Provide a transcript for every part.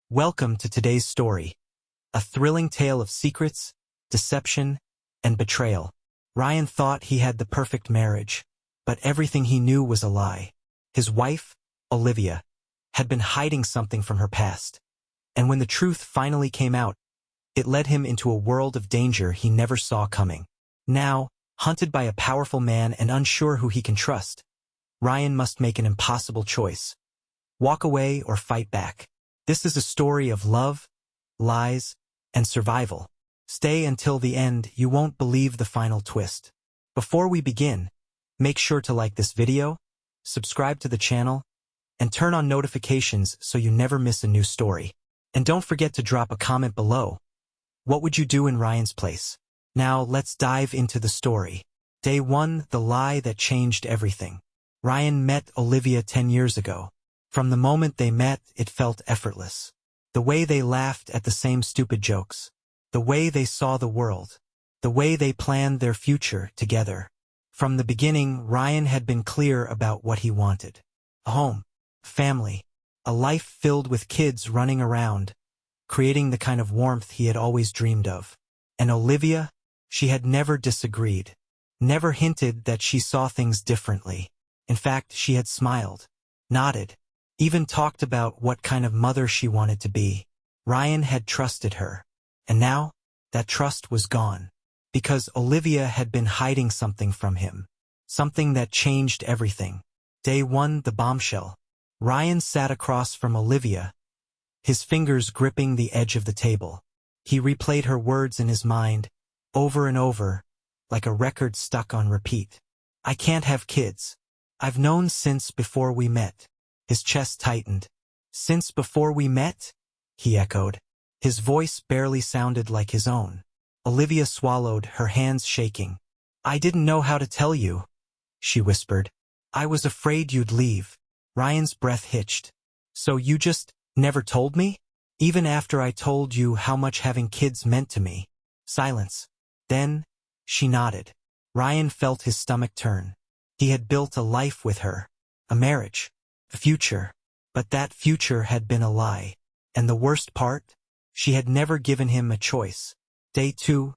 Welcome to today's story, a thrilling tale of secrets, deception, and betrayal. Ryan thought he had the perfect marriage, but everything he knew was a lie. His wife, Olivia, had been hiding something from her past, and when the truth finally came out, it led him into a world of danger he never saw coming. Now, hunted by a powerful man and unsure who he can trust, Ryan must make an impossible choice: walk away or fight back. This is a story of love, lies, and survival. Stay until the end, you won't believe the final twist. Before we begin, make sure to like this video, subscribe to the channel, and turn on notifications so you never miss a new story. And don't forget to drop a comment below. What would you do in Ryan's place? Now let's dive into the story. Day 1, the lie that changed everything. Ryan met Olivia 10 years ago. From the moment they met, it felt effortless. The way they laughed at the same stupid jokes. The way they saw the world. The way they planned their future together. From the beginning, Ryan had been clear about what he wanted. A home, family, a life filled with kids running around, creating the kind of warmth he had always dreamed of. And Olivia, she had never disagreed. Never hinted that she saw things differently. In fact, she had smiled, nodded, even talked about what kind of mother she wanted to be. Ryan had trusted her. And now, that trust was gone. Because Olivia had been hiding something from him. Something that changed everything. Day 1, the bombshell. Ryan sat across from Olivia, his fingers gripping the edge of the table. He replayed her words in his mind, over and over, like a record stuck on repeat. I can't have kids. I've known since before we met. His chest tightened. Since before we met? He echoed. His voice barely sounded like his own. Olivia swallowed, her hands shaking. I didn't know how to tell you, she whispered. I was afraid you'd leave. Ryan's breath hitched. So you just never told me? Even after I told you how much having kids meant to me. Silence. Then, she nodded. Ryan felt his stomach turn. He had built a life with her. A marriage. A future. But that future had been a lie. And the worst part? She had never given him a choice. Day 2.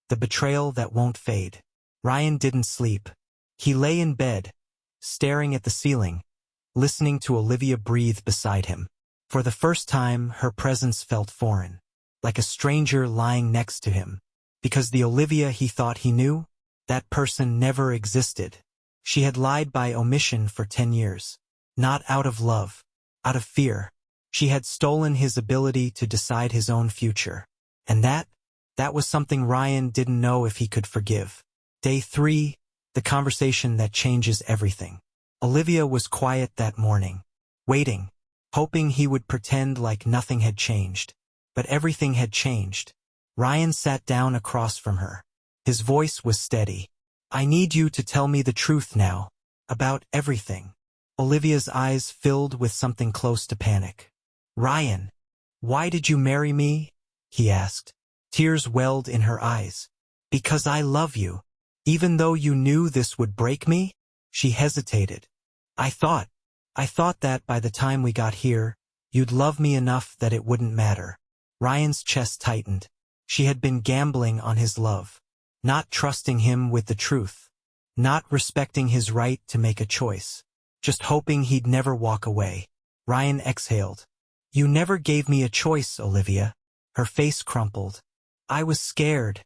The betrayal that won't fade. Ryan didn't sleep. He lay in bed, staring at the ceiling, listening to Olivia breathe beside him. For the first time, her presence felt foreign, like a stranger lying next to him. Because the Olivia he thought he knew, that person never existed. She had lied by omission for 10 years. Not out of love, out of fear. She had stolen his ability to decide his own future. And that was something Ryan didn't know if he could forgive. Day 3, the conversation that changes everything. Olivia was quiet that morning, waiting, hoping he would pretend like nothing had changed. But everything had changed. Ryan sat down across from her. His voice was steady. I need you to tell me the truth now, about everything. Olivia's eyes filled with something close to panic. Ryan, why did you marry me? He asked. Tears welled in her eyes. Because I love you. Even though you knew this would break me? She hesitated. I thought that by the time we got here, you'd love me enough that it wouldn't matter. Ryan's chest tightened. She had been gambling on his love. Not trusting him with the truth. Not respecting his right to make a choice. Just hoping he'd never walk away. Ryan exhaled. You never gave me a choice, Olivia. Her face crumpled. I was scared,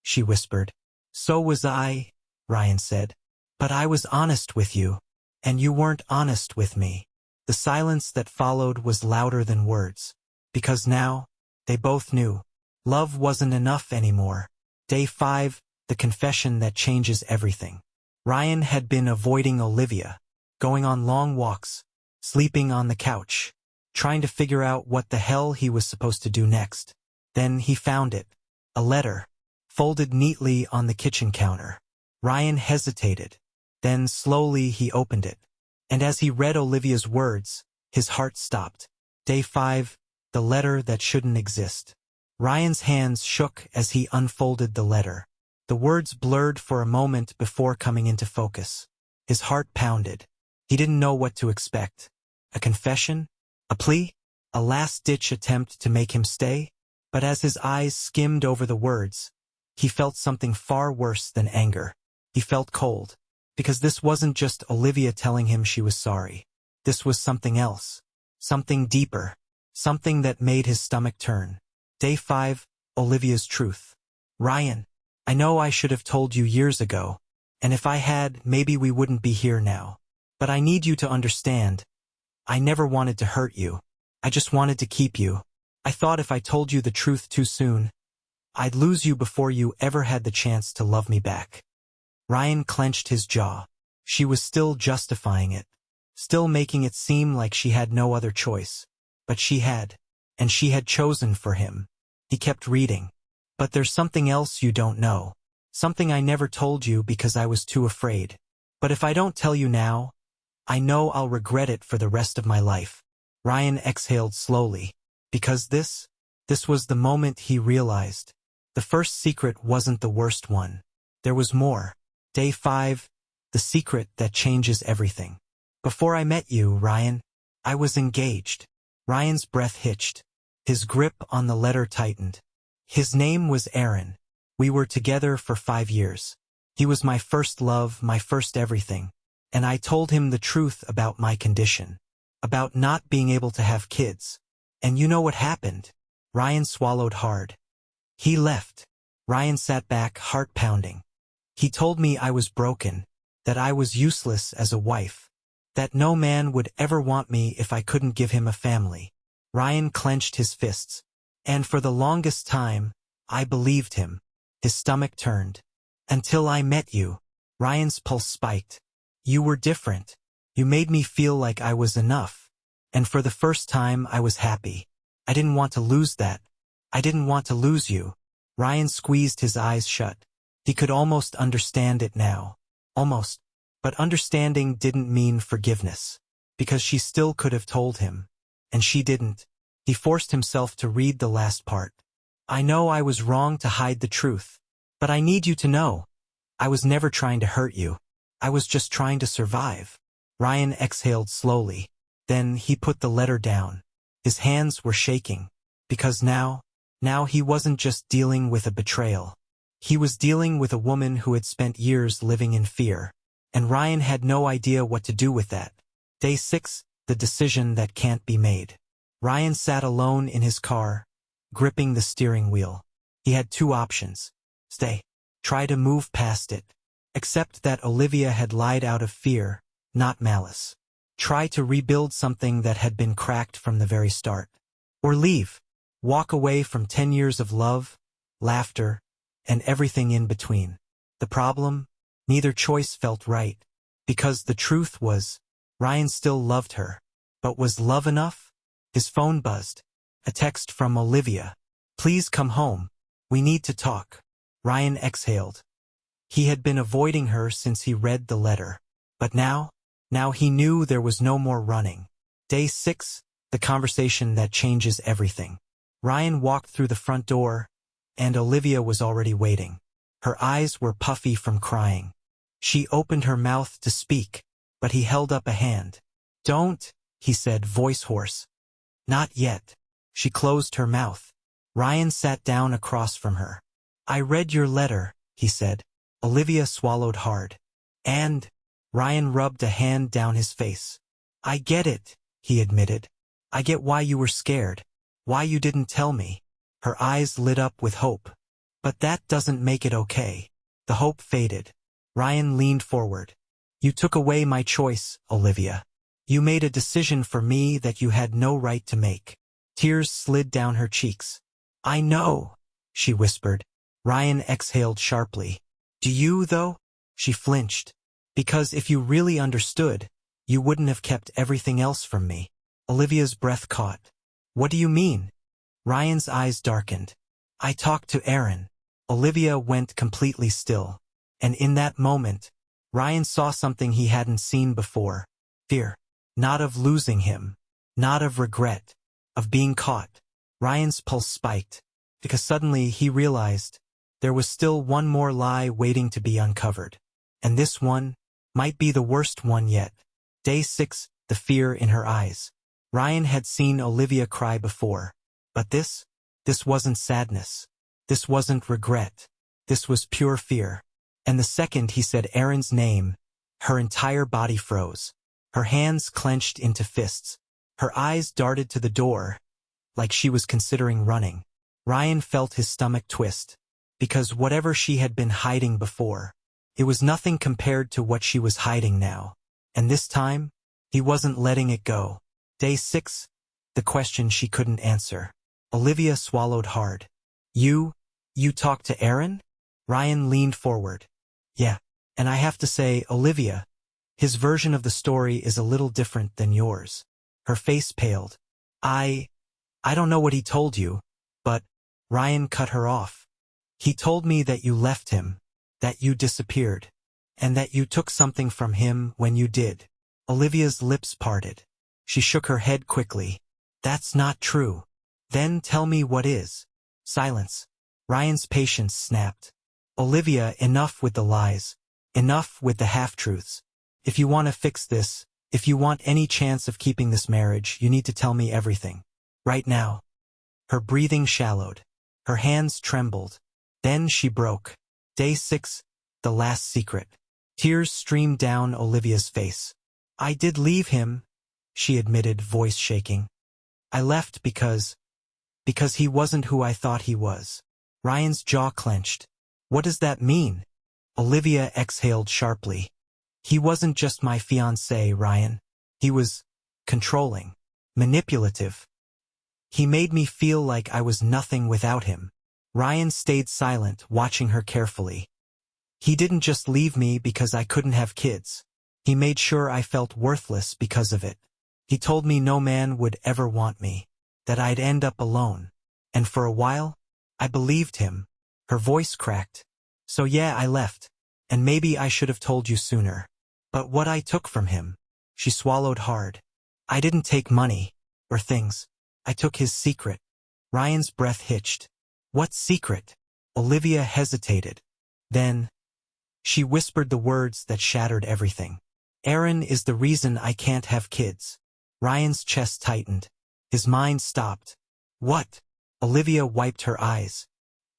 she whispered. So was I, Ryan said. But I was honest with you. And you weren't honest with me. The silence that followed was louder than words. Because now, they both knew. Love wasn't enough anymore. Day 5, the confession that changes everything. Ryan had been avoiding Olivia. Going on long walks, sleeping on the couch, trying to figure out what the hell he was supposed to do next. Then he found it. A letter, folded neatly on the kitchen counter. Ryan hesitated. Then slowly he opened it. And as he read Olivia's words, his heart stopped. Day 5, the letter that shouldn't exist. Ryan's hands shook as he unfolded the letter. The words blurred for a moment before coming into focus. His heart pounded. He didn't know what to expect. A confession? A plea? a last-ditch attempt to make him stay? But as his eyes skimmed over the words, he felt something far worse than anger. He felt cold, because this wasn't just Olivia telling him she was sorry. This was something else, something deeper, something that made his stomach turn. Day 5, Olivia's truth. Ryan, I know I should have told you years ago, and if I had, maybe we wouldn't be here now. But I need you to understand, I never wanted to hurt you. I just wanted to keep you. I thought if I told you the truth too soon, I'd lose you before you ever had the chance to love me back. Ryan clenched his jaw. She was still justifying it, still making it seem like she had no other choice. But she had, and she had chosen for him. He kept reading. But there's something else you don't know. Something I never told you because I was too afraid. But if I don't tell you now, I know I'll regret it for the rest of my life. Ryan exhaled slowly, because this was the moment he realized. The first secret wasn't the worst one. There was more. Day 5, the secret that changes everything. Before I met you, Ryan, I was engaged. Ryan's breath hitched. His grip on the letter tightened. His name was Aaron. We were together for 5 years. He was my first love, my first everything. And I told him the truth about my condition. About not being able to have kids. And you know what happened? Ryan swallowed hard. He left. Ryan sat back, heart pounding. He told me I was broken, that I was useless as a wife, that no man would ever want me if I couldn't give him a family. Ryan clenched his fists. And for the longest time, I believed him. His stomach turned. Until I met you. Ryan's pulse spiked. You were different. You made me feel like I was enough. And for the first time I was happy. I didn't want to lose that. I didn't want to lose you. Ryan squeezed his eyes shut. He could almost understand it now. Almost. But understanding didn't mean forgiveness. Because she still could have told him. And she didn't. He forced himself to read the last part. I know I was wrong to hide the truth. But I need you to know. I was never trying to hurt you. I was just trying to survive. Ryan exhaled slowly. Then he put the letter down. His hands were shaking. Because now he wasn't just dealing with a betrayal. He was dealing with a woman who had spent years living in fear. And Ryan had no idea what to do with that. Day 6, the decision that can't be made. Ryan sat alone in his car, gripping the steering wheel. He had 2 options. Stay. Try to move past it. Accept that Olivia had lied out of fear, not malice. Try to rebuild something that had been cracked from the very start. Or leave. Walk away from 10 years of love, laughter, and everything in between. The problem? Neither choice felt right. Because the truth was, Ryan still loved her. But was love enough? His phone buzzed. A text from Olivia. Please come home. We need to talk. Ryan exhaled. He had been avoiding her since he read the letter. But now he knew there was no more running. Day 6, the conversation that changes everything. Ryan walked through the front door, and Olivia was already waiting. Her eyes were puffy from crying. She opened her mouth to speak, but he held up a hand. Don't, he said, voice hoarse. Not yet. She closed her mouth. Ryan sat down across from her. I read your letter, he said. Olivia swallowed hard. And? Ryan rubbed a hand down his face. I get it, he admitted. I get why you were scared. Why you didn't tell me. Her eyes lit up with hope. But that doesn't make it okay. The hope faded. Ryan leaned forward. You took away my choice, Olivia. You made a decision for me that you had no right to make. Tears slid down her cheeks. I know, she whispered. Ryan exhaled sharply. Do you, though? She flinched. Because if you really understood, you wouldn't have kept everything else from me. Olivia's breath caught. What do you mean? Ryan's eyes darkened. I talked to Aaron. Olivia went completely still. And in that moment, Ryan saw something he hadn't seen before. Fear. Not of losing him. Not of regret. Of being caught. Ryan's pulse spiked. Because suddenly he realized there was still one more lie waiting to be uncovered. And this one might be the worst one yet. Day 6, the fear in her eyes. Ryan had seen Olivia cry before. But this wasn't sadness. This wasn't regret. This was pure fear. And the second he said Aaron's name, her entire body froze. Her hands clenched into fists. Her eyes darted to the door, like she was considering running. Ryan felt his stomach twist. Because whatever she had been hiding before, it was nothing compared to what she was hiding now. And this time, he wasn't letting it go. Day 6, the question she couldn't answer. Olivia swallowed hard. You talked to Aaron? Ryan leaned forward. Yeah. And I have to say, Olivia, his version of the story is a little different than yours. Her face paled. I don't know what he told you, but Ryan cut her off. He told me that you left him, that you disappeared, and that you took something from him when you did. Olivia's lips parted. She shook her head quickly. That's not true. Then tell me what is. Silence. Ryan's patience snapped. Olivia, enough with the lies. Enough with the half-truths. If you want to fix this, if you want any chance of keeping this marriage, you need to tell me everything. Right now. Her breathing shallowed. Her hands trembled. Then she broke. Day 6, the last secret. Tears streamed down Olivia's face. I did leave him, she admitted, voice shaking. I left because he wasn't who I thought he was. Ryan's jaw clenched. What does that mean? Olivia exhaled sharply. He wasn't just my fiancé, Ryan. He was controlling, manipulative. He made me feel like I was nothing without him. Ryan stayed silent, watching her carefully. He didn't just leave me because I couldn't have kids. He made sure I felt worthless because of it. He told me no man would ever want me, that I'd end up alone. And for a while, I believed him. Her voice cracked. So yeah, I left. And maybe I should have told you sooner. But what I took from him, she swallowed hard. I didn't take money, or things. I took his secret. Ryan's breath hitched. What secret? Olivia hesitated. Then, she whispered the words that shattered everything. Aaron is the reason I can't have kids. Ryan's chest tightened. His mind stopped. What? Olivia wiped her eyes.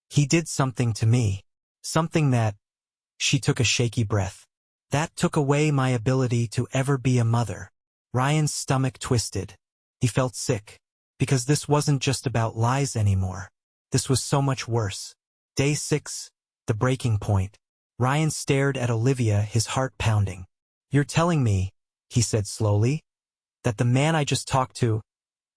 He did something to me. Something that... She took a shaky breath. That took away my ability to ever be a mother. Ryan's stomach twisted. He felt sick. Because this wasn't just about lies anymore. This was so much worse. Day 6, the breaking point. Ryan stared at Olivia, his heart pounding. You're telling me, he said slowly, that the man I just talked to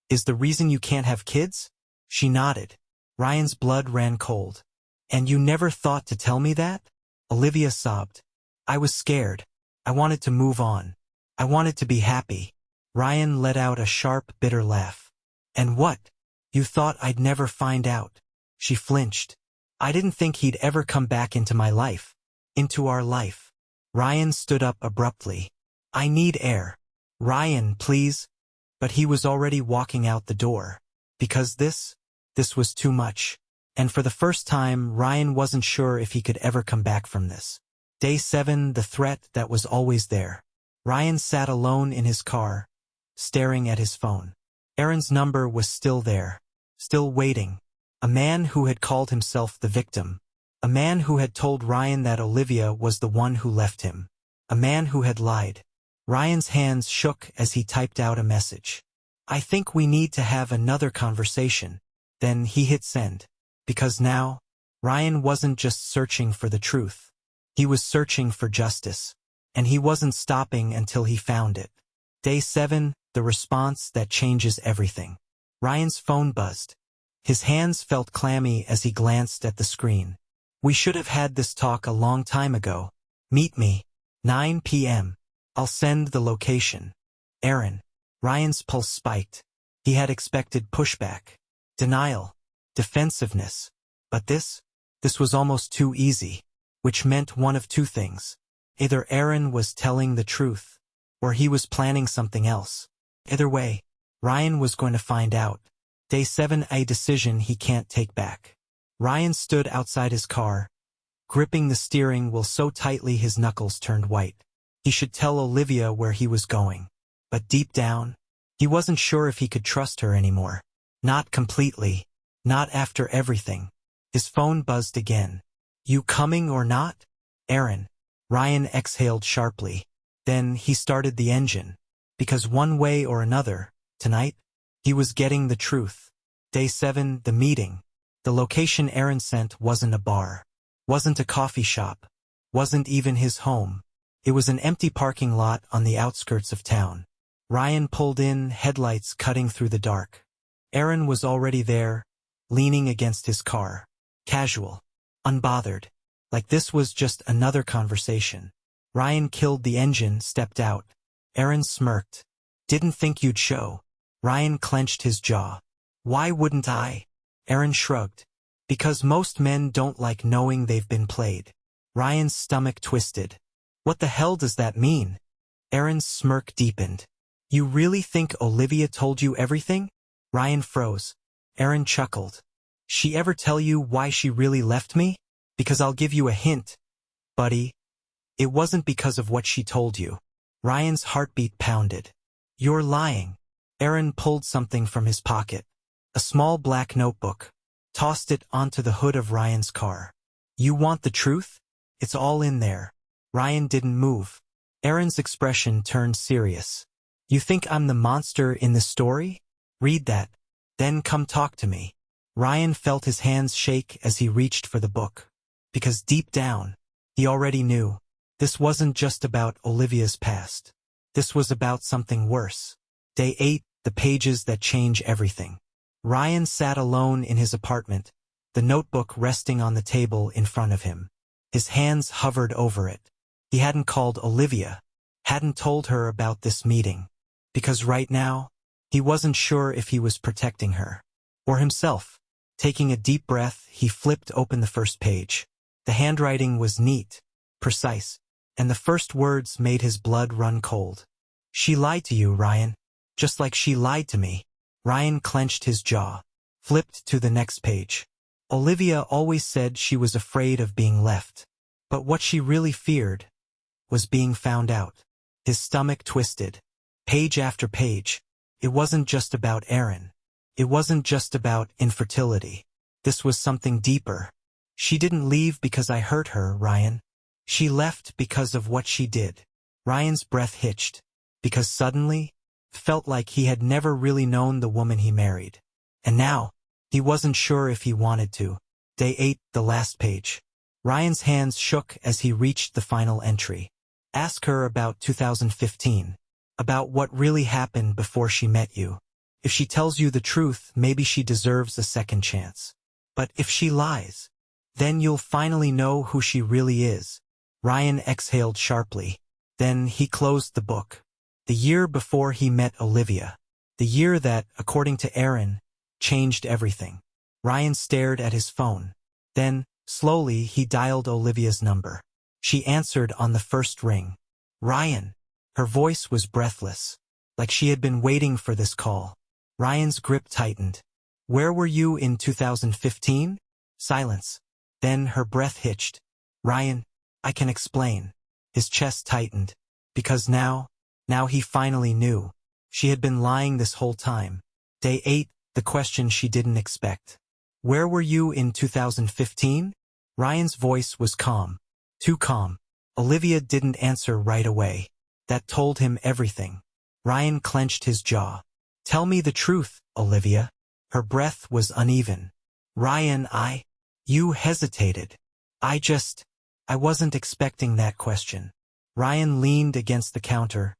is the reason you can't have kids? She nodded. Ryan's blood ran cold. And you never thought to tell me that? Olivia sobbed. I was scared. I wanted to move on. I wanted to be happy. Ryan let out a sharp, bitter laugh. And what? You thought I'd never find out? She flinched. I didn't think he'd ever come back into my life. Into our life. Ryan stood up abruptly. I need air. Ryan, please. But he was already walking out the door. Because this was too much. And for the first time, Ryan wasn't sure if he could ever come back from this. Day 7, the threat that was always there. Ryan sat alone in his car, staring at his phone. Aaron's number was still there, still waiting. A man who had called himself the victim. A man who had told Ryan that Olivia was the one who left him. A man who had lied. Ryan's hands shook as he typed out a message. I think we need to have another conversation. Then he hit send. Because now, Ryan wasn't just searching for the truth. He was searching for justice. And he wasn't stopping until he found it. Day 7, the response that changes everything. Ryan's phone buzzed. His hands felt clammy as he glanced at the screen. We should have had this talk a long time ago. Meet me. 9 p.m. I'll send the location. Aaron. Ryan's pulse spiked. He had expected pushback. Denial. Defensiveness. But this was almost too easy. Which meant one of two things. Either Aaron was telling the truth, or he was planning something else. Either way, Ryan was going to find out. Day 7, a decision he can't take back. Ryan stood outside his car, gripping the steering wheel so tightly his knuckles turned white. He should tell Olivia where he was going. But deep down, He wasn't sure if he could trust her anymore. Not completely. Not after everything. His phone buzzed again. You coming or not? Aaron. Ryan exhaled sharply. Then he started the engine. Because one way or another, tonight, he was getting the truth. Day 7, the meeting. The location Aaron sent wasn't a bar. Wasn't a coffee shop. Wasn't even his home. It was an empty parking lot on the outskirts of town. Ryan pulled in, headlights cutting through the dark. Aaron was already there, leaning against his car. Casual. Unbothered. Like this was just another conversation. Ryan killed the engine, stepped out. Aaron smirked. Didn't think you'd show. Ryan clenched his jaw. Why wouldn't I? Aaron shrugged. Because most men don't like knowing they've been played. Ryan's stomach twisted. What the hell does that mean? Aaron's smirk deepened. You really think Olivia told you everything? Ryan froze. Aaron chuckled. She ever tell you why she really left me? Because I'll give you a hint, buddy. It wasn't because of what she told you. Ryan's heartbeat pounded. You're lying. Aaron pulled something from his pocket. A small black notebook. Tossed it onto the hood of Ryan's car. You want the truth? It's all in there. Ryan didn't move. Aaron's expression turned serious. You think I'm the monster in the story? Read that. Then come talk to me. Ryan felt his hands shake as he reached for the book. Because deep down, he already knew. This wasn't just about Olivia's past. This was about something worse. Day 8, the pages that change everything. Ryan sat alone in his apartment, the notebook resting on the table in front of him. His hands hovered over it. He hadn't called Olivia, hadn't told her about this meeting. Because right now, he wasn't sure if he was protecting her. Or himself. Taking a deep breath, he flipped open the first page. The handwriting was neat, precise, and the first words made his blood run cold. She lied to you, Ryan. Just like she lied to me. Ryan clenched his jaw. Flipped to the next page. Olivia always said she was afraid of being left. But what she really feared was being found out. His stomach twisted. Page after page. It wasn't just about Aaron. It wasn't just about infertility. This was something deeper. She didn't leave because I hurt her, Ryan. She left because of what she did. Ryan's breath hitched. Because suddenly, felt like he had never really known the woman he married. And now, he wasn't sure if he wanted to. Day 8, the last page. Ryan's hands shook as he reached the final entry. Ask her about 2015. About what really happened before she met you. If she tells you the truth, maybe she deserves a second chance. But if she lies, then you'll finally know who she really is. Ryan exhaled sharply. Then he closed the book. The year before he met Olivia. The year that, according to Aaron, changed everything. Ryan stared at his phone. Then, slowly, he dialed Olivia's number. She answered on the first ring. Ryan. Her voice was breathless, like she had been waiting for this call. Ryan's grip tightened. Where were you in 2015? Silence. Then her breath hitched. Ryan, I can explain. His chest tightened. Because now he finally knew. She had been lying this whole time. Day 8, the question she didn't expect. Where were you in 2015? Ryan's voice was calm. Too calm. Olivia didn't answer right away. That told him everything. Ryan clenched his jaw. Tell me the truth, Olivia. Her breath was uneven. Ryan, You hesitated. I wasn't expecting that question. Ryan leaned against the counter,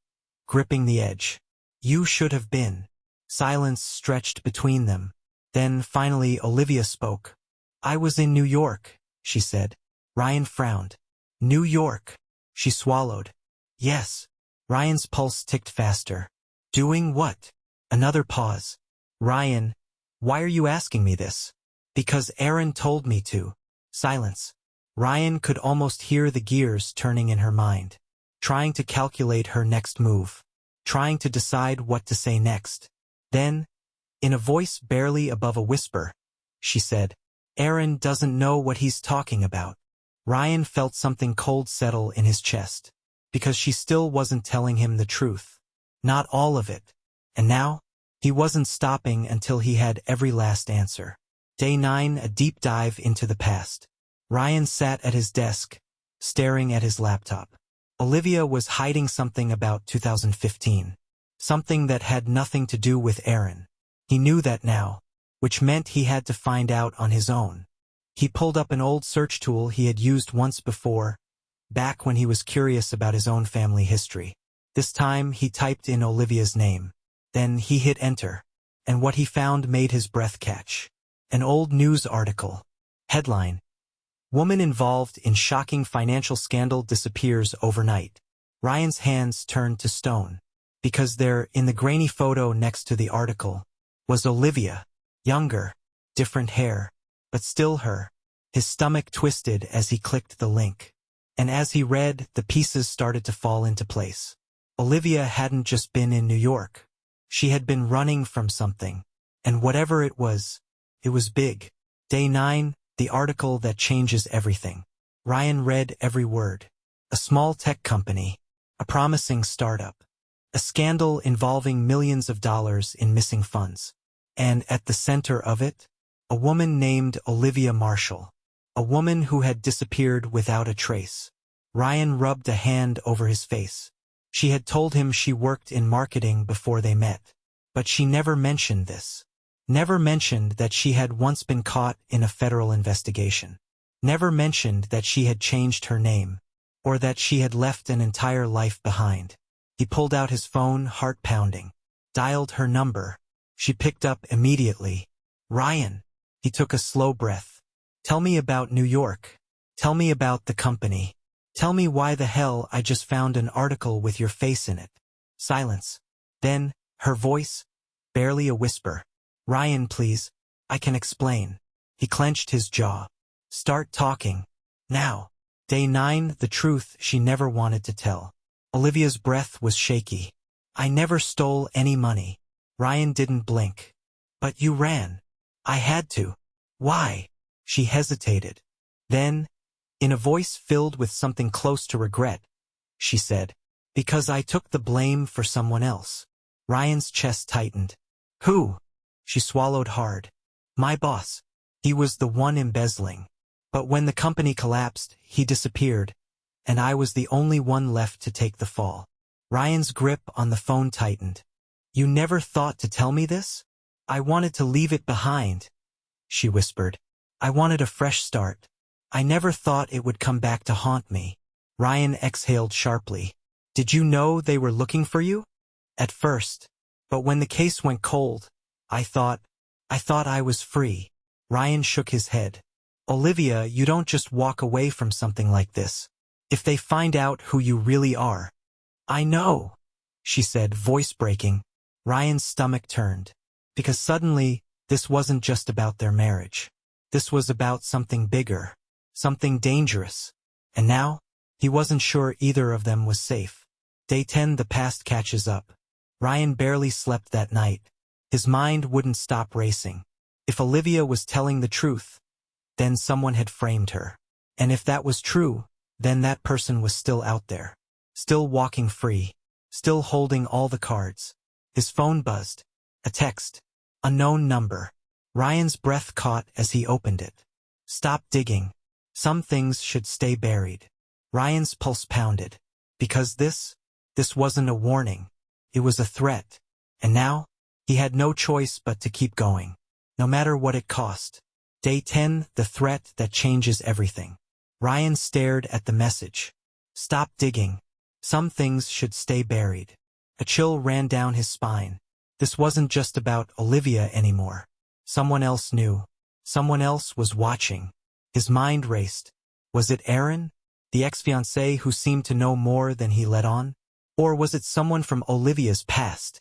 gripping the edge. You should have been. Silence stretched between them. Then, finally, Olivia spoke. I was in New York, she said. Ryan frowned. New York. She swallowed. Yes. Ryan's pulse ticked faster. Doing what? Another pause. Ryan, why are you asking me this? Because Aaron told me to. Silence. Ryan could almost hear the gears turning in her mind. Trying to calculate her next move. Trying to decide what to say next. Then, in a voice barely above a whisper, she said, Aaron doesn't know what he's talking about. Ryan felt something cold settle in his chest. Because she still wasn't telling him the truth. Not all of it. And now, he wasn't stopping until he had every last answer. Day 9, a deep dive into the past. Ryan sat at his desk, staring at his laptop. Olivia was hiding something about 2015. Something that had nothing to do with Aaron. He knew that now, which meant he had to find out on his own. He pulled up an old search tool he had used once before, back when he was curious about his own family history. This time, he typed in Olivia's name. Then he hit enter, and what he found made his breath catch. An old news article. Headline: Woman involved in shocking financial scandal disappears overnight. Ryan's hands turned to stone, because there, in the grainy photo next to the article, was Olivia. Younger, different hair, but still her. His stomach twisted as he clicked the link. And as he read, the pieces started to fall into place. Olivia hadn't just been in New York. She had been running from something. And whatever it was big. Day 9, the article that changes everything. Ryan read every word. A small tech company. A promising startup. A scandal involving millions of dollars in missing funds. And at the center of it, a woman named Olivia Marshall. A woman who had disappeared without a trace. Ryan rubbed a hand over his face. She had told him she worked in marketing before they met. But she never mentioned this. Never mentioned that she had once been caught in a federal investigation. Never mentioned that she had changed her name. Or that she had left an entire life behind. He pulled out his phone, heart pounding. Dialed her number. She picked up immediately. Ryan. He took a slow breath. Tell me about New York. Tell me about the company. Tell me why the hell I just found an article with your face in it. Silence. Then, her voice, barely a whisper. Ryan, please. I can explain. He clenched his jaw. Start talking. Now. Day 9, the truth she never wanted to tell. Olivia's breath was shaky. I never stole any money. Ryan didn't blink. But you ran. I had to. Why? She hesitated. Then, in a voice filled with something close to regret, she said, because I took the blame for someone else. Ryan's chest tightened. Who? She swallowed hard. My boss. He was the one embezzling. But when the company collapsed, he disappeared, and I was the only one left to take the fall. Ryan's grip on the phone tightened. You never thought to tell me this? I wanted to leave it behind, she whispered. I wanted a fresh start. I never thought it would come back to haunt me. Ryan exhaled sharply. Did you know they were looking for you? At first. But when the case went cold, I thought I was free. Ryan shook his head. Olivia, you don't just walk away from something like this. If they find out who you really are. I know, she said, voice breaking. Ryan's stomach turned. Because suddenly, this wasn't just about their marriage. This was about something bigger. Something dangerous. And now, he wasn't sure either of them was safe. Day 10, the past catches up. Ryan barely slept that night. His mind wouldn't stop racing. If Olivia was telling the truth, then someone had framed her. And if that was true, then that person was still out there. Still walking free. Still holding all the cards. His phone buzzed. A text. Unknown number. Ryan's breath caught as he opened it. Stop digging. Some things should stay buried. Ryan's pulse pounded. Because this wasn't a warning. It was a threat. And now, he had no choice but to keep going. No matter what it cost. Day 10, the threat that changes everything. Ryan stared at the message. Stop digging. Some things should stay buried. A chill ran down his spine. This wasn't just about Olivia anymore. Someone else knew. Someone else was watching. His mind raced. Was it Aaron, the ex-fiancé who seemed to know more than he let on? Or was it someone from Olivia's past?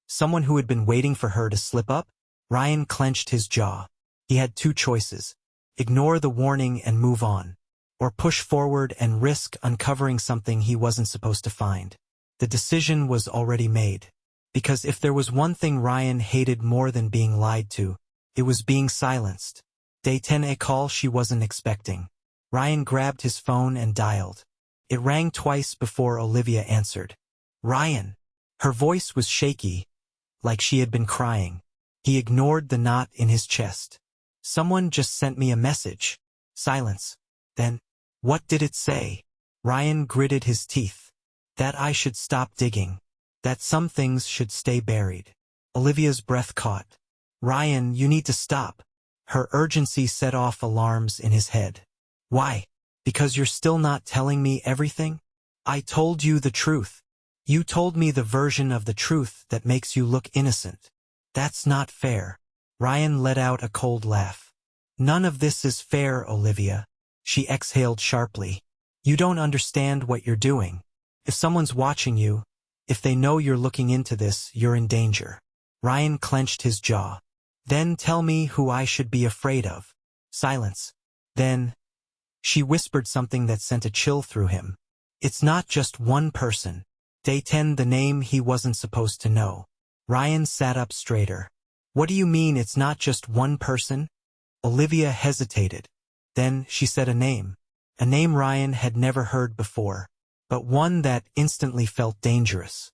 Someone who had been waiting for her to slip up? Ryan clenched his jaw. He had two choices. Ignore the warning and move on. Or push forward and risk uncovering something he wasn't supposed to find. The decision was already made. Because if there was one thing Ryan hated more than being lied to, it was being silenced. Day 10, a call she wasn't expecting. Ryan grabbed his phone and dialed. It rang twice before Olivia answered. Ryan. Her voice was shaky, like she had been crying. He ignored the knot in his chest. Someone just sent me a message. Silence. Then, what did it say? Ryan gritted his teeth. That I should stop digging. That some things should stay buried. Olivia's breath caught. Ryan, you need to stop. Her urgency set off alarms in his head. Why? Because you're still not telling me everything? I told you the truth. You told me the version of the truth that makes you look innocent. That's not fair. Ryan let out a cold laugh. None of this is fair, Olivia. She exhaled sharply. You don't understand what you're doing. If someone's watching you, if they know you're looking into this, you're in danger. Ryan clenched his jaw. Then tell me who I should be afraid of. Silence. Then, she whispered something that sent a chill through him. It's not just one person. Day 10, the name he wasn't supposed to know. Ryan sat up straighter. What do you mean it's not just one person? Olivia hesitated. Then she said a name Ryan had never heard before, but one that instantly felt dangerous.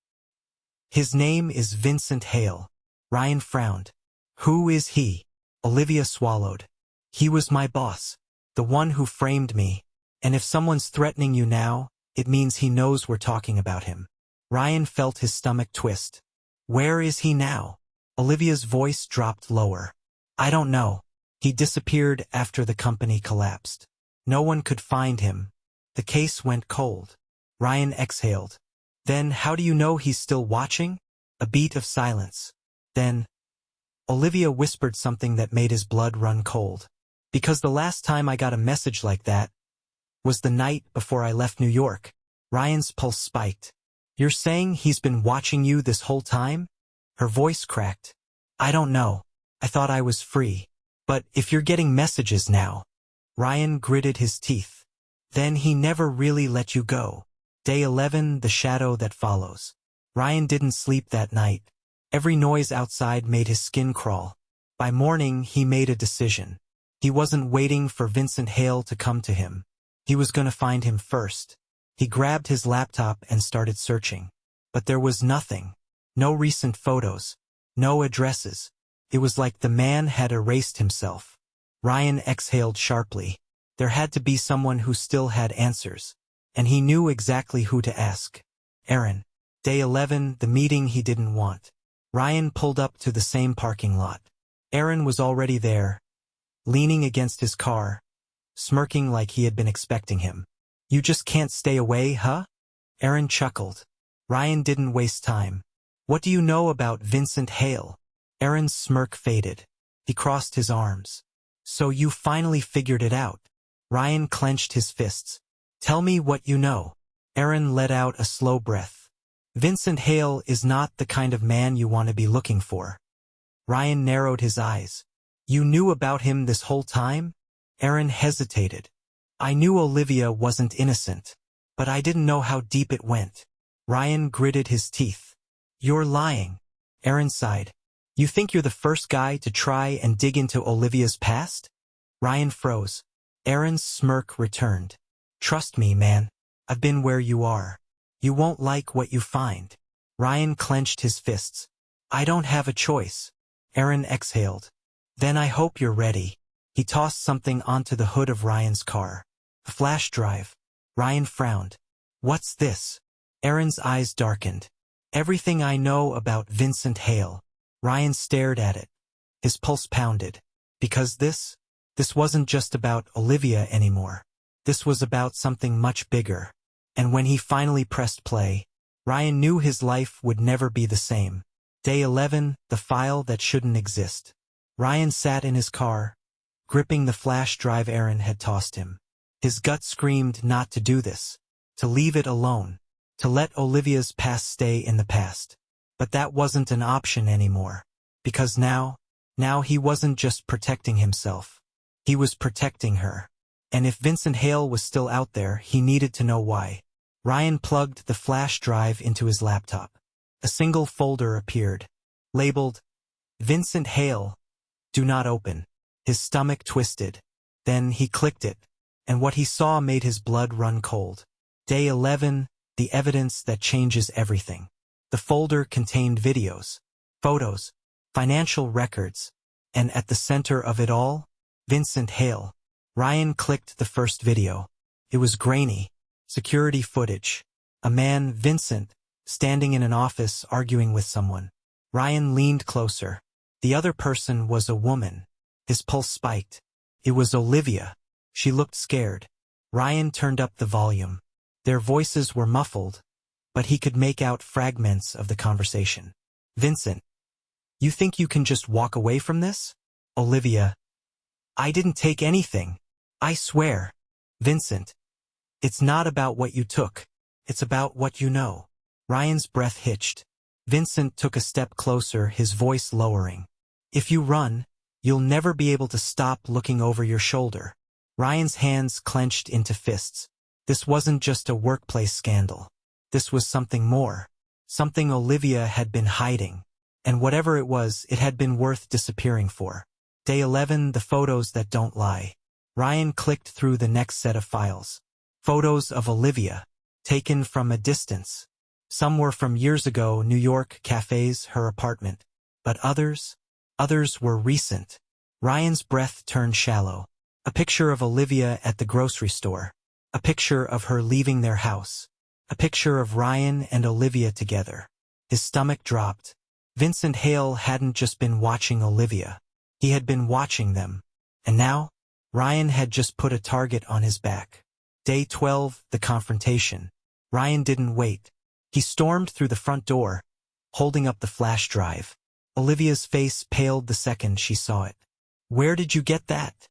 His name is Vincent Hale. Ryan frowned. Who is he? Olivia swallowed. He was my boss, the one who framed me, and if someone's threatening you now, it means he knows we're talking about him. Ryan felt his stomach twist. Where is he now? Olivia's voice dropped lower. I don't know. He disappeared after the company collapsed. No one could find him. The case went cold. Ryan exhaled. Then how do you know he's still watching? A beat of silence. Then, Olivia whispered something that made his blood run cold. Because the last time I got a message like that was the night before I left New York. Ryan's pulse spiked. You're saying he's been watching you this whole time? Her voice cracked. I don't know. I thought I was free. But if you're getting messages now. Ryan gritted his teeth. Then he never really let you go. Day 11, the shadow that follows. Ryan didn't sleep that night. Every noise outside made his skin crawl. By morning, he made a decision. He wasn't waiting for Vincent Hale to come to him. He was going to find him first. He grabbed his laptop and started searching. But there was nothing. No recent photos. No addresses. It was like the man had erased himself. Ryan exhaled sharply. There had to be someone who still had answers. And he knew exactly who to ask. Aaron. Day 11, the meeting he didn't want. Ryan pulled up to the same parking lot. Aaron was already there, leaning against his car, smirking like he had been expecting him. You just can't stay away, huh? Aaron chuckled. Ryan didn't waste time. What do you know about Vincent Hale? Aaron's smirk faded. He crossed his arms. So you finally figured it out. Ryan clenched his fists. Tell me what you know. Aaron let out a slow breath. Vincent Hale is not the kind of man you want to be looking for. Ryan narrowed his eyes. You knew about him this whole time? Aaron hesitated. I knew Olivia wasn't innocent, but I didn't know how deep it went. Ryan gritted his teeth. You're lying. Aaron sighed. You think you're the first guy to try and dig into Olivia's past? Ryan froze. Aaron's smirk returned. Trust me, man. I've been where you are. You won't like what you find. Ryan clenched his fists. I don't have a choice. Aaron exhaled. Then I hope you're ready. He tossed something onto the hood of Ryan's car. A flash drive. Ryan frowned. What's this? Aaron's eyes darkened. Everything I know about Vincent Hale. Ryan stared at it. His pulse pounded. Because this wasn't just about Olivia anymore. This was about something much bigger. And when he finally pressed play, Ryan knew his life would never be the same. Day 11, the file that shouldn't exist. Ryan sat in his car, gripping the flash drive Aaron had tossed him. His gut screamed not to do this, to leave it alone, to let Olivia's past stay in the past. But that wasn't an option anymore. Because now he wasn't just protecting himself. He was protecting her. And if Vincent Hale was still out there, he needed to know why. Ryan plugged the flash drive into his laptop. A single folder appeared, labeled, Vincent Hale, do not open. His stomach twisted. Then he clicked it, and what he saw made his blood run cold. Day 11, the evidence that changes everything. The folder contained videos. photos, financial records, and at the center of it all, Vincent Hale. Ryan clicked the first video. It was grainy, security footage. A man, Vincent, standing in an office arguing with someone. Ryan leaned closer. The other person was a woman. His pulse spiked. It was Olivia. She looked scared. Ryan turned up the volume. Their voices were muffled, but he could make out fragments of the conversation. Vincent, you think you can just walk away from this? Olivia, I didn't take anything. I swear. Vincent, it's not about what you took. It's about what you know. Ryan's breath hitched. Vincent took a step closer, his voice lowering. If you run, you'll never be able to stop looking over your shoulder. Ryan's hands clenched into fists. This wasn't just a workplace scandal. This was something more. Something Olivia had been hiding. And whatever it was, it had been worth disappearing for. Day 11, the photos that don't lie. Ryan clicked through the next set of files. Photos of Olivia, taken from a distance. Some were from years ago, New York, cafes, her apartment. But others were recent. Ryan's breath turned shallow. A picture of Olivia at the grocery store. A picture of her leaving their house. A picture of Ryan and Olivia together. His stomach dropped. Vincent Hale hadn't just been watching Olivia. He had been watching them. And now, Ryan had just put a target on his back. Day 12, the confrontation. Ryan didn't wait. He stormed through the front door, holding up the flash drive. Olivia's face paled the second she saw it. Where did you get that?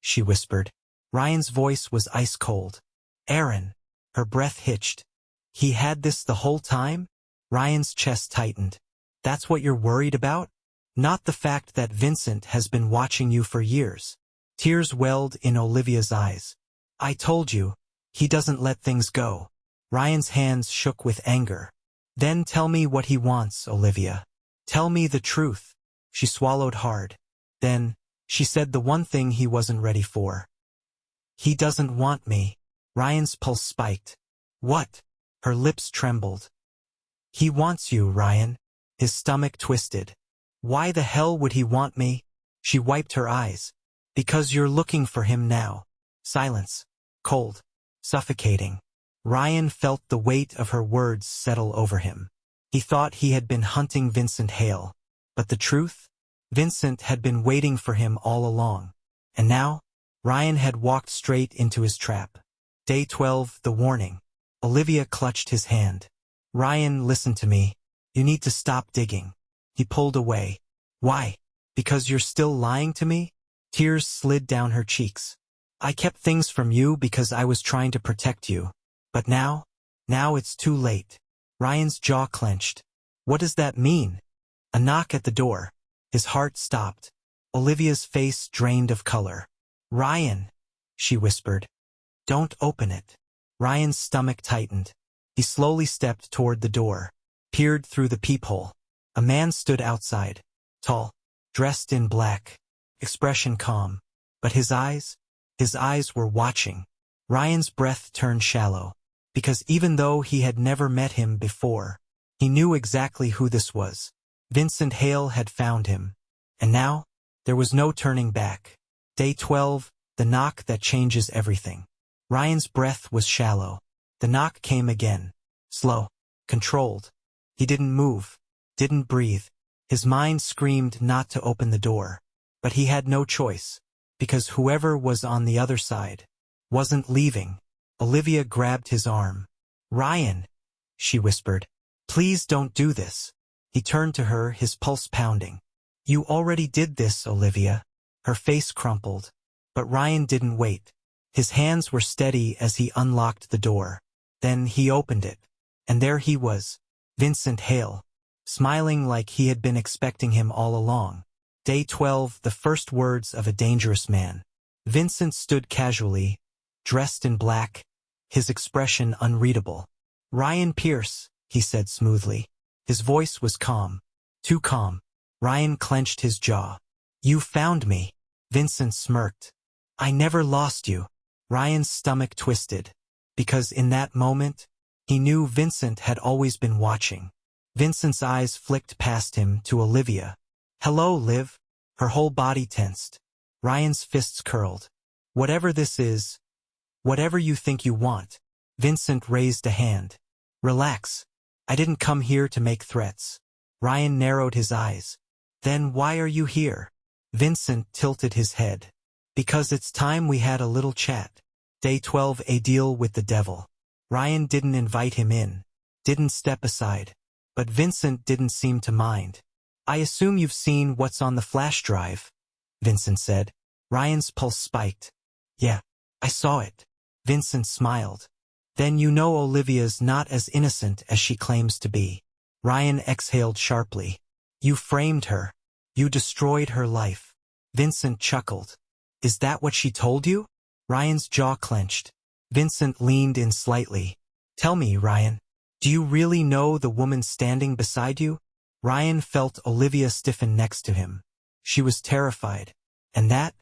She whispered. Ryan's voice was ice cold. Aaron. Her breath hitched. He had this the whole time? Ryan's chest tightened. That's what you're worried about? Not the fact that Vincent has been watching you for years. Tears welled in Olivia's eyes. I told you, he doesn't let things go. Ryan's hands shook with anger. Then tell me what he wants, Olivia. Tell me the truth. She swallowed hard. Then, she said the one thing he wasn't ready for. He doesn't want me. Ryan's pulse spiked. What? Her lips trembled. He wants you, Ryan. His stomach twisted. Why the hell would he want me? She wiped her eyes. Because you're looking for him now. Silence. Cold. Suffocating. Ryan felt the weight of her words settle over him. He thought he had been hunting Vincent Hale. But the truth? Vincent had been waiting for him all along. And now, Ryan had walked straight into his trap. Day 12, the warning. Olivia clutched his hand. Ryan, listen to me. You need to stop digging. He pulled away. Why? Because you're still lying to me? Tears slid down her cheeks. I kept things from you because I was trying to protect you. But now it's too late. Ryan's jaw clenched. What does that mean? A knock at the door. His heart stopped. Olivia's face drained of color. Ryan, she whispered. Don't open it. Ryan's stomach tightened. He slowly stepped toward the door, peered through the peephole. A man stood outside, tall, dressed in black, expression calm. But his eyes were watching. Ryan's breath turned shallow, because even though he had never met him before, he knew exactly who this was. Vincent Hale had found him. And now, there was no turning back. Day 12, the knock that changes everything. Ryan's breath was shallow. The knock came again. Slow, controlled. He didn't move, didn't breathe. His mind screamed not to open the door. But he had no choice, because whoever was on the other side wasn't leaving. Olivia grabbed his arm. Ryan, she whispered. Please don't do this. He turned to her, his pulse pounding. You already did this, Olivia. Her face crumpled. But Ryan didn't wait. His hands were steady as he unlocked the door. Then he opened it. And there he was, Vincent Hale, smiling like he had been expecting him all along. Day 12, the first words of a dangerous man. Vincent stood casually, dressed in black, his expression unreadable. Ryan Pierce, he said smoothly. His voice was calm. Too calm. Ryan clenched his jaw. You found me. Vincent smirked. I never lost you. Ryan's stomach twisted. Because in that moment, he knew Vincent had always been watching. Vincent's eyes flicked past him to Olivia. "Hello, Liv." Her whole body tensed. Ryan's fists curled. "Whatever this is, whatever you think you want." Vincent raised a hand. "Relax. I didn't come here to make threats." Ryan narrowed his eyes. "Then why are you here?" Vincent tilted his head. "Because it's time we had a little chat." Day 12, a deal with the devil. Ryan didn't invite him in, didn't step aside. But Vincent didn't seem to mind. "I assume you've seen what's on the flash drive," Vincent said. Ryan's pulse spiked. "Yeah, I saw it." Vincent smiled. "Then you know Olivia's not as innocent as she claims to be." Ryan exhaled sharply. "You framed her. You destroyed her life." Vincent chuckled. "Is that what she told you?" Ryan's jaw clenched. Vincent leaned in slightly. "Tell me, Ryan, do you really know the woman standing beside you?" Ryan felt Olivia stiffen next to him. She was terrified. And that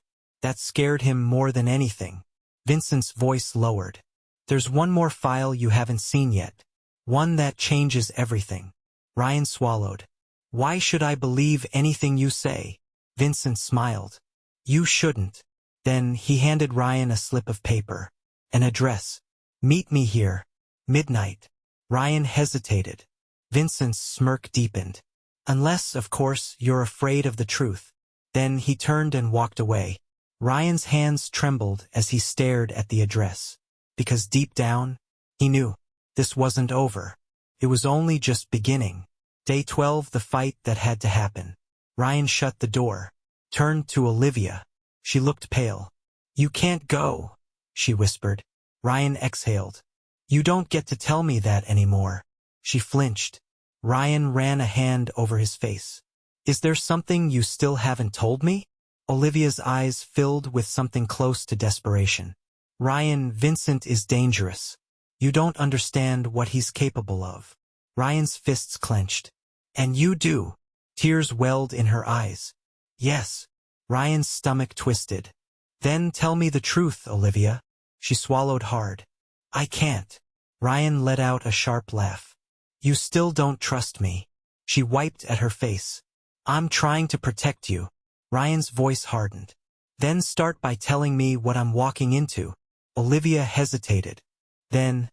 scared him more than anything. Vincent's voice lowered. "There's one more file you haven't seen yet. One that changes everything." Ryan swallowed. "Why should I believe anything you say?" Vincent smiled. "You shouldn't." Then he handed Ryan a slip of paper. An address. "Meet me here. Midnight." Ryan hesitated. Vincent's smirk deepened. "Unless, of course, you're afraid of the truth." Then he turned and walked away. Ryan's hands trembled as he stared at the address. Because deep down, he knew this wasn't over. It was only just beginning. Day 12, the fight that had to happen. Ryan shut the door, turned to Olivia. She looked pale. "You can't go," she whispered. Ryan exhaled. "You don't get to tell me that anymore." She flinched. Ryan ran a hand over his face. "Is there something you still haven't told me?" Olivia's eyes filled with something close to desperation. "Ryan, Vincent is dangerous. You don't understand what he's capable of." Ryan's fists clenched. "And you do." Tears welled in her eyes. "Yes." Ryan's stomach twisted. "Then tell me the truth, Olivia." She swallowed hard. "I can't." Ryan let out a sharp laugh. "You still don't trust me." She wiped at her face. "I'm trying to protect you." Ryan's voice hardened. "Then start by telling me what I'm walking into." Olivia hesitated. Then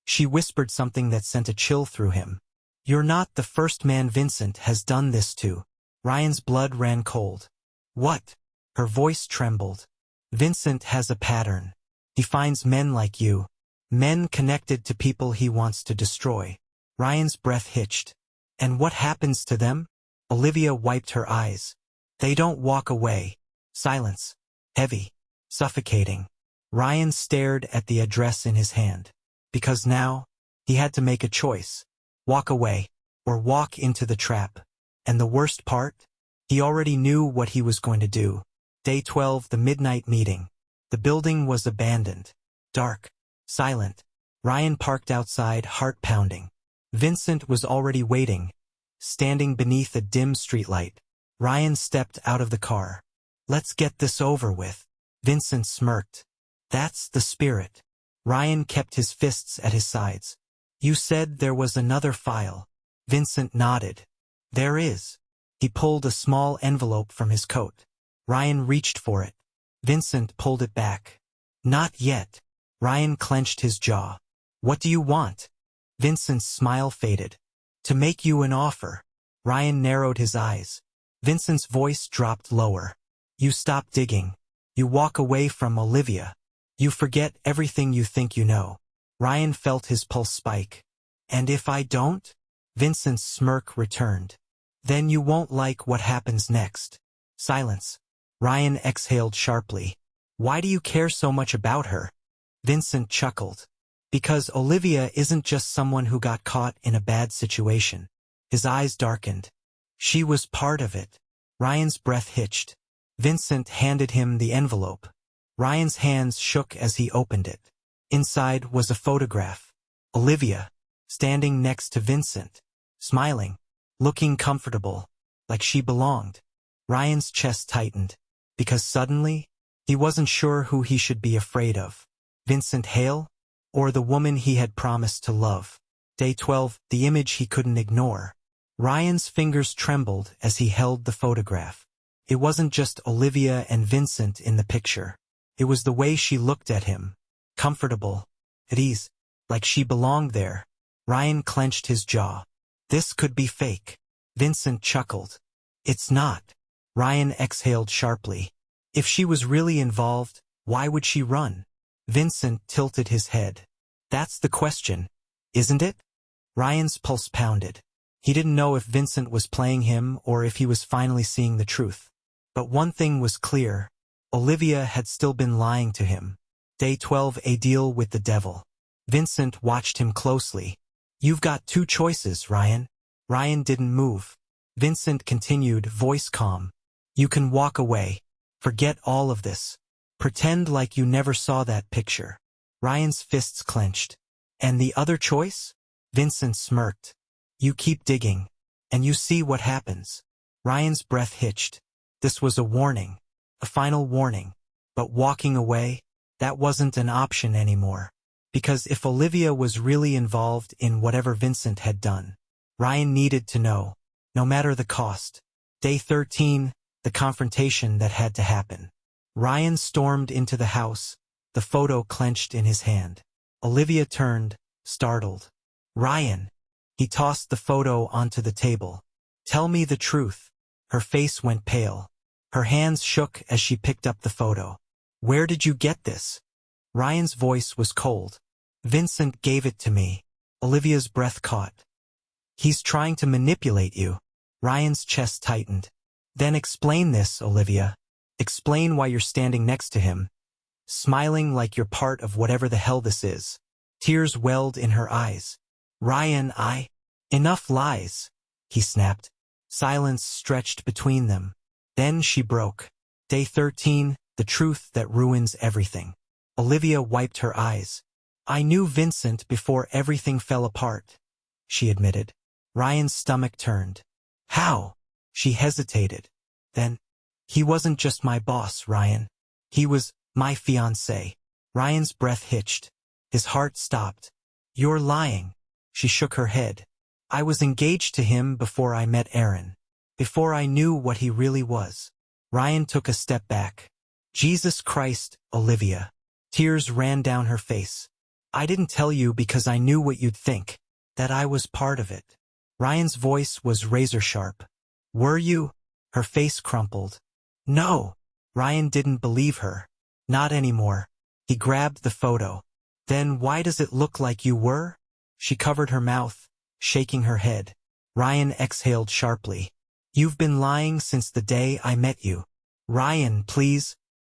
she whispered something that sent a chill through him. "You're not the first man Vincent has done this to." Ryan's blood ran cold. "What?" Her voice trembled. "Vincent has a pattern. He finds men like you. Men connected to people he wants to destroy." Ryan's breath hitched. "And what happens to them?" Olivia wiped her eyes. "They don't walk away." Silence. Heavy. Suffocating. Ryan stared at the address in his hand. Because now, he had to make a choice. Walk away, or walk into the trap. And the worst part? He already knew what he was going to do. Day 12, the midnight meeting. The building was abandoned. Dark. Silent. Ryan parked outside, heart pounding. Vincent was already waiting, standing beneath a dim streetlight. Ryan stepped out of the car. "Let's get this over with." Vincent smirked. "That's the spirit." Ryan kept his fists at his sides. "You said there was another file." Vincent nodded. "There is." He pulled a small envelope from his coat. Ryan reached for it. Vincent pulled it back. "Not yet." Ryan clenched his jaw. "What do you want?" Vincent's smile faded. "To make you an offer." Ryan narrowed his eyes. Vincent's voice dropped lower. "You stop digging. You walk away from Olivia. You forget everything you think you know." Ryan felt his pulse spike. "And if I don't?" Vincent's smirk returned. "Then you won't like what happens next." Silence. Ryan exhaled sharply. "Why do you care so much about her?" Vincent chuckled. "Because Olivia isn't just someone who got caught in a bad situation." His eyes darkened. "She was part of it." Ryan's breath hitched. Vincent handed him the envelope. Ryan's hands shook as he opened it. Inside was a photograph. Olivia, standing next to Vincent, smiling, looking comfortable, like she belonged. Ryan's chest tightened, because suddenly, he wasn't sure who he should be afraid of. Vincent Hale, or the woman he had promised to love. Day 12, the image he couldn't ignore. Ryan's fingers trembled as he held the photograph. It wasn't just Olivia and Vincent in the picture. It was the way she looked at him. Comfortable. At ease. Like she belonged there. Ryan clenched his jaw. This could be fake. Vincent chuckled. It's not. Ryan exhaled sharply. If she was really involved, why would she run? Vincent tilted his head. That's the question, isn't it? Ryan's pulse pounded. He didn't know if Vincent was playing him or if he was finally seeing the truth. But one thing was clear. Olivia had still been lying to him. Day 12, a deal with the devil. Vincent watched him closely. You've got two choices, Ryan. Ryan didn't move. Vincent continued, voice calm. You can walk away. Forget all of this. Pretend like you never saw that picture. Ryan's fists clenched. And the other choice? Vincent smirked. You keep digging. And you see what happens. Ryan's breath hitched. This was a warning. A final warning. But walking away? That wasn't an option anymore. Because if Olivia was really involved in whatever Vincent had done, Ryan needed to know. No matter the cost. Day 13, the confrontation that had to happen. Ryan stormed into the house, the photo clenched in his hand. Olivia turned, startled. Ryan. He tossed the photo onto the table. Tell me the truth. Her face went pale. Her hands shook as she picked up the photo. Where did you get this? Ryan's voice was cold. Vincent gave it to me. Olivia's breath caught. He's trying to manipulate you. Ryan's chest tightened. Then explain this, Olivia. Explain why you're standing next to him. Smiling like you're part of whatever the hell this is. Tears welled in her eyes. Ryan, Enough lies, he snapped. Silence stretched between them. Then she broke. Day 13, the truth that ruins everything. Olivia wiped her eyes. I knew Vincent before everything fell apart, she admitted. Ryan's stomach turned. How? She hesitated. Then, he wasn't just my boss, Ryan. He was my fiancé. Ryan's breath hitched. His heart stopped. You're lying. She shook her head. I was engaged to him before I met Aaron. Before I knew what he really was. Ryan took a step back. Jesus Christ, Olivia. Tears ran down her face. I didn't tell you because I knew what you'd think. That I was part of it. Ryan's voice was razor sharp. Were you? Her face crumpled. No. Ryan didn't believe her. Not anymore. He grabbed the photo. Then why does it look like you were? She covered her mouth, shaking her head. Ryan exhaled sharply. You've been lying since the day I met you. Ryan, please.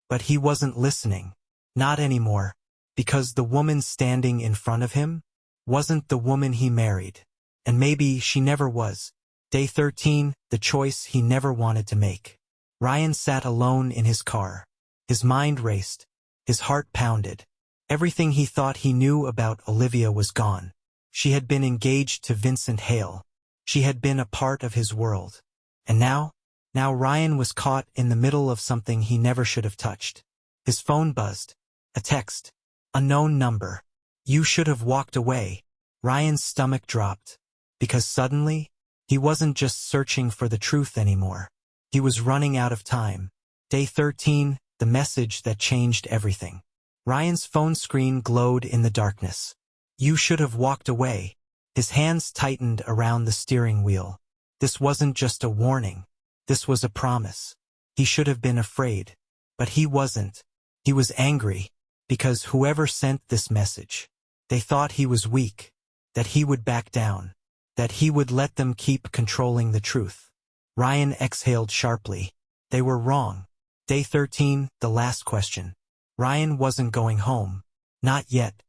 But he wasn't listening. Not anymore. Because the woman standing in front of him wasn't the woman he married. And maybe she never was. Day 13, the choice he never wanted to make. Ryan sat alone in his car. His mind raced. His heart pounded. Everything he thought he knew about Olivia was gone. She had been engaged to Vincent Hale. She had been a part of his world. And now Ryan was caught in the middle of something he never should have touched. His phone buzzed. A text. Unknown number. You should have walked away. Ryan's stomach dropped. Because suddenly, he wasn't just searching for the truth anymore. He was running out of time. Day 13, the message that changed everything. Ryan's phone screen glowed in the darkness. You should have walked away. His hands tightened around the steering wheel. This wasn't just a warning. This was a promise. He should have been afraid. But he wasn't. He was angry. Because whoever sent this message, they thought he was weak. That he would back down. That he would let them keep controlling the truth. Ryan exhaled sharply. They were wrong. Day 13, the last question. Ryan wasn't going home. Not yet.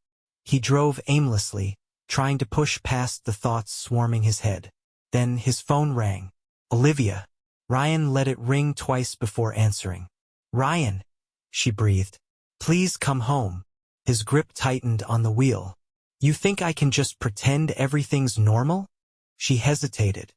He drove aimlessly, trying to push past the thoughts swarming his head. Then his phone rang. Olivia. Ryan let it ring twice before answering. Ryan, she breathed. Please come home. His grip tightened on the wheel. You think I can just pretend everything's normal? She hesitated.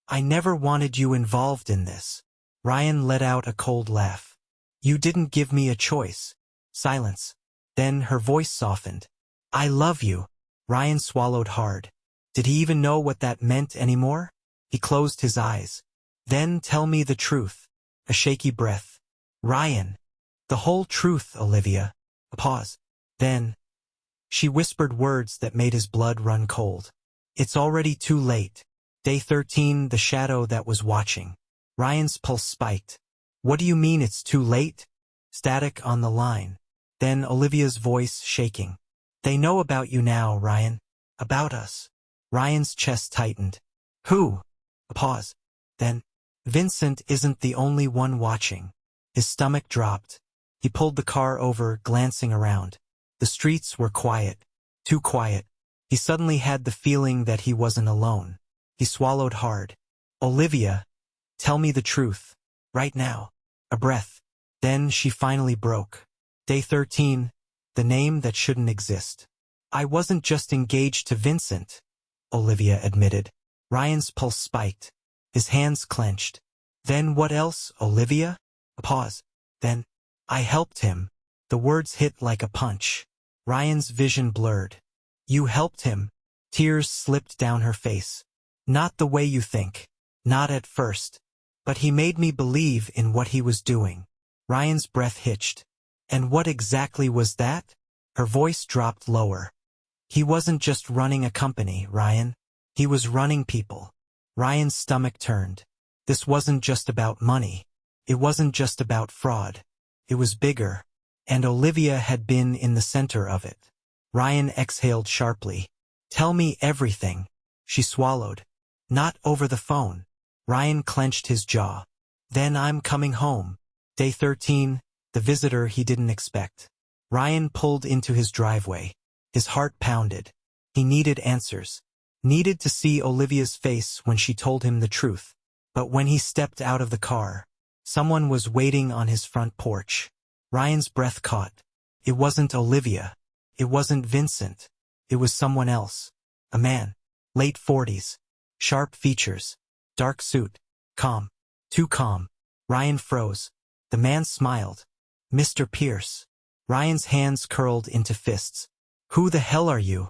I never wanted you involved in this. Ryan let out a cold laugh. You didn't give me a choice. Silence. Then her voice softened. I love you. Ryan swallowed hard. Did he even know what that meant anymore? He closed his eyes. Then tell me the truth. A shaky breath. Ryan. The whole truth, Olivia. A pause. Then she whispered words that made his blood run cold. It's already too late. Day 13, the shadow that was watching. Ryan's pulse spiked. What do you mean it's too late? Static on the line. Then Olivia's voice shaking. They know about you now, Ryan. About us. Ryan's chest tightened. Who? A pause. Then, Vincent isn't the only one watching. His stomach dropped. He pulled the car over, glancing around. The streets were quiet. Too quiet. He suddenly had the feeling that he wasn't alone. He swallowed hard. Olivia, tell me the truth. Right now. A breath. Then she finally broke. Day 13, the name that shouldn't exist. I wasn't just engaged to Vincent, Olivia admitted. Ryan's pulse spiked. His hands clenched. Then what else, Olivia? A pause. Then, I helped him. The words hit like a punch. Ryan's vision blurred. You helped him. Tears slipped down her face. Not the way you think. Not at first. But he made me believe in what he was doing. Ryan's breath hitched. And what exactly was that? Her voice dropped lower. He wasn't just running a company, Ryan. He was running people. Ryan's stomach turned. This wasn't just about money. It wasn't just about fraud. It was bigger. And Olivia had been in the center of it. Ryan exhaled sharply. Tell me everything. She swallowed. Not over the phone. Ryan clenched his jaw. Then I'm coming home. Day 13, the visitor he didn't expect. Ryan pulled into his driveway. His heart pounded. He needed answers. Needed to see Olivia's face when she told him the truth. But when he stepped out of the car, someone was waiting on his front porch. Ryan's breath caught. It wasn't Olivia. It wasn't Vincent. It was someone else. A man. Late 40s. Sharp features. Dark suit. Calm. Too calm. Ryan froze. The man smiled. Mr. Pierce. Ryan's hands curled into fists. Who the hell are you?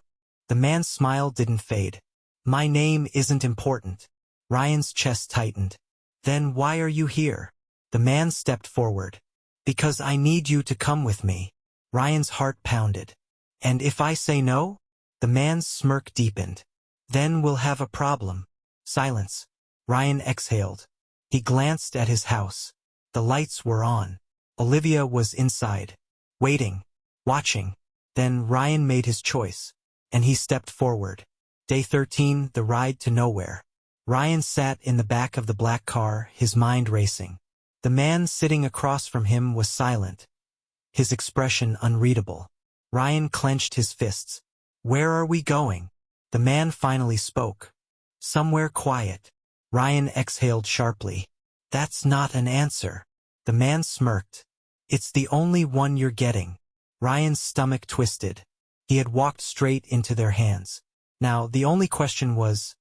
The man's smile didn't fade. My name isn't important. Ryan's chest tightened. Then why are you here? The man stepped forward. Because I need you to come with me. Ryan's heart pounded. And if I say no? The man's smirk deepened. Then we'll have a problem. Silence. Ryan exhaled. He glanced at his house. The lights were on. Olivia was inside. Waiting. Watching. Then Ryan made his choice. And he stepped forward. Day 13, the ride to nowhere. Ryan sat in the back of the black car, his mind racing. The man sitting across from him was silent. His expression unreadable. Ryan clenched his fists. Where are we going? The man finally spoke. Somewhere quiet. Ryan exhaled sharply. That's not an answer. The man smirked. It's the only one you're getting. Ryan's stomach twisted. He had walked straight into their hands. Now, the only question was,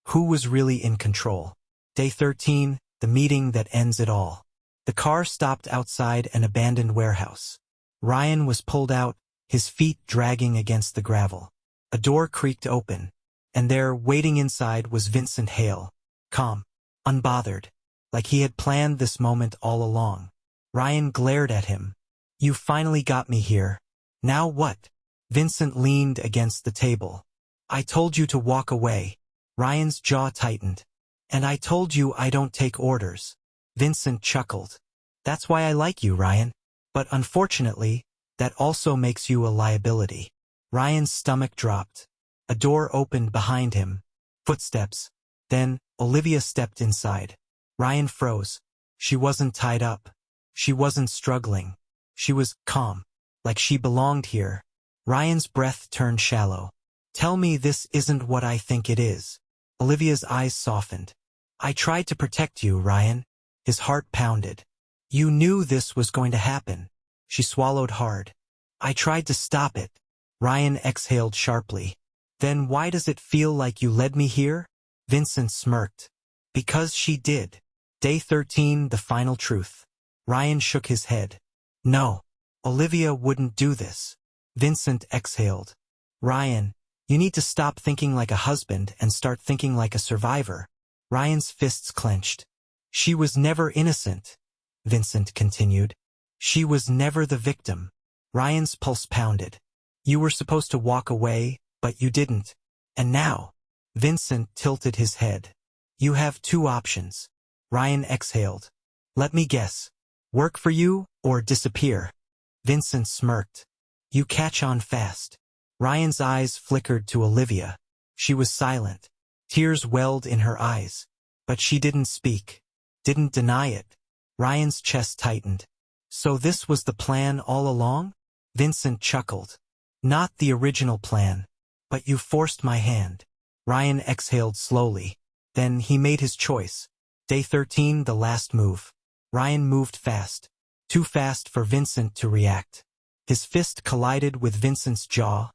who was really in control? Day 13, the meeting that ends it all. The car stopped outside an abandoned warehouse. Ryan was pulled out, his feet dragging against the gravel. A door creaked open, and there, waiting inside, was Vincent Hale. Calm, unbothered, like he had planned this moment all along. Ryan glared at him. You finally got me here. Now what? Vincent leaned against the table. I told you to walk away. Ryan's jaw tightened. And I told you I don't take orders. Vincent chuckled. That's why I like you, Ryan. But unfortunately, that also makes you a liability. Ryan's stomach dropped. A door opened behind him. Footsteps. Then, Olivia stepped inside. Ryan froze. She wasn't tied up. She wasn't struggling. She was calm. Like she belonged here. Ryan's breath turned shallow. Tell me this isn't what I think it is. Olivia's eyes softened. I tried to protect you, Ryan. His heart pounded. You knew this was going to happen. She swallowed hard. I tried to stop it. Ryan exhaled sharply. Then why does it feel like you led me here? Vincent smirked. Because she did. Day 13, the final truth. Ryan shook his head. No. Olivia wouldn't do this. Vincent exhaled. Ryan, You need to stop thinking like a husband and start thinking like a survivor. Ryan's fists clenched. She was never innocent, Vincent continued. She was never the victim. Ryan's pulse pounded. You were supposed to walk away, but you didn't. And now, Vincent tilted his head. You have two options. Ryan exhaled. Let me guess. Work for you, or disappear. Vincent smirked. You catch on fast. Ryan's eyes flickered to Olivia. She was silent. Tears welled in her eyes. But she didn't speak. Didn't deny it. Ryan's chest tightened. So this was the plan all along? Vincent chuckled. Not the original plan. But you forced my hand. Ryan exhaled slowly. Then he made his choice. Day 13, the last move. Ryan moved fast. Too fast for Vincent to react. His fist collided with Vincent's jaw,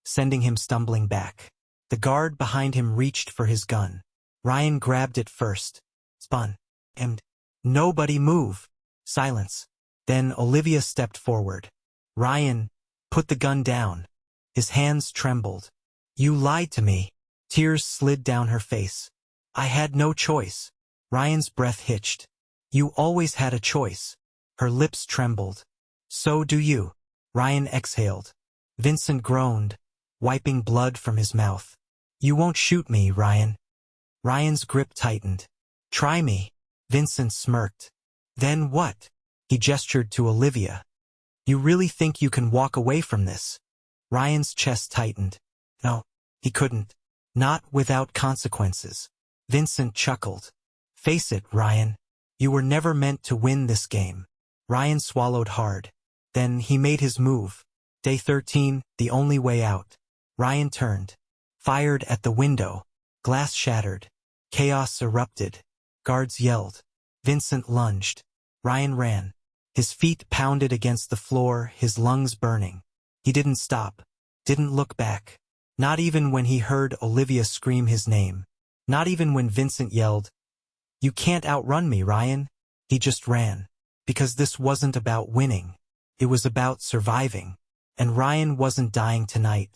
sending him stumbling back. The guard behind him reached for his gun. Ryan grabbed it first. Spun. And nobody move. Silence. Then Olivia stepped forward. Ryan, put the gun down. His hands trembled. You lied to me. Tears slid down her face. I had no choice. Ryan's breath hitched. You always had a choice. Her lips trembled. So do you. Ryan exhaled. Vincent groaned, wiping blood from his mouth. You won't shoot me, Ryan. Ryan's grip tightened. Try me. Vincent smirked. Then what? He gestured to Olivia. You really think you can walk away from this? Ryan's chest tightened. No, he couldn't. Not without consequences. Vincent chuckled. Face it, Ryan. You were never meant to win this game. Ryan swallowed hard. Then he made his move. Day 13, the only way out. Ryan turned. Fired at the window. Glass shattered. Chaos erupted. Guards yelled. Vincent lunged. Ryan ran. His feet pounded against the floor, his lungs burning. He didn't stop. Didn't look back. Not even when he heard Olivia scream his name. Not even when Vincent yelled, You can't outrun me, Ryan. He just ran. Because this wasn't about winning. It was about surviving. And Ryan wasn't dying tonight.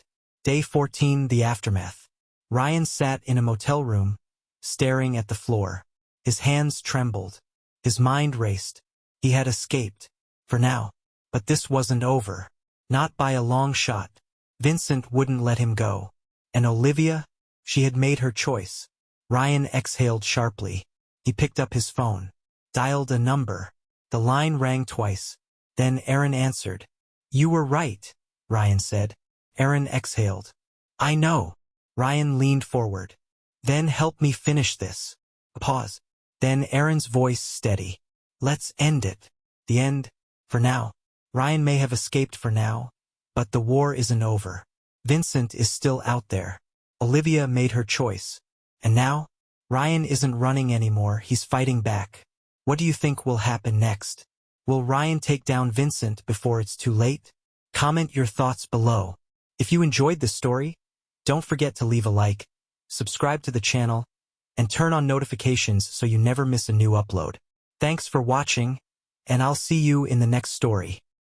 Day 14, the aftermath. Ryan sat in a motel room, staring at the floor. His hands trembled. His mind raced. He had escaped. For now. But this wasn't over. Not by a long shot. Vincent wouldn't let him go. And Olivia? She had made her choice. Ryan exhaled sharply. He picked up his phone. Dialed a number. The line rang twice. Then Aaron answered. You were right, Ryan said. Aaron exhaled. I know. Ryan leaned forward. Then help me finish this. A pause. Then Aaron's voice steady. Let's end it. The end, for now. Ryan may have escaped for now, but the war isn't over. Vincent is still out there. Olivia made her choice. And now? Ryan isn't running anymore, he's fighting back. What do you think will happen next? Will Ryan take down Vincent before it's too late? Comment your thoughts below. If you enjoyed this story, don't forget to leave a like, subscribe to the channel, and turn on notifications so you never miss a new upload. Thanks for watching, and I'll see you in the next story.